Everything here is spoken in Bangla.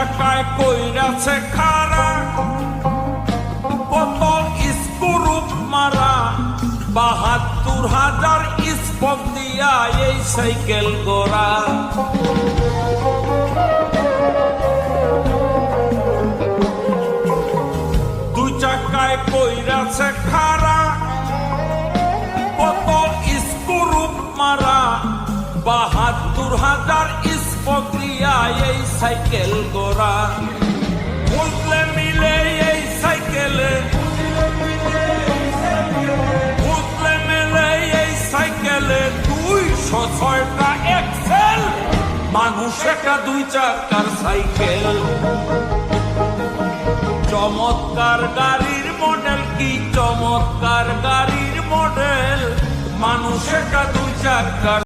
চাকায় কইরাছে খারা, কত স্ক্রুপ মারা, ৭২,০০০ স্পক দিয়া এই সাইকেল গোড়া। দুই চাকায় কইরাছে খারা, কত স্ক্রুপ মারা, ৭২,০০০ স্পক দিয়া এই সাইকেল গোড়া। বুঝলে মিলে এই সাইকেলে, বুঝলে মিলে এই সাইকেলে ২০৬টা এক্সেল, মানুষ একটা ২ চাকার সাইকেল। চমৎকার গাড়ির মডেল, কি চমৎকার গাড়ির মডেল, মানুষ একটা ২ চাকার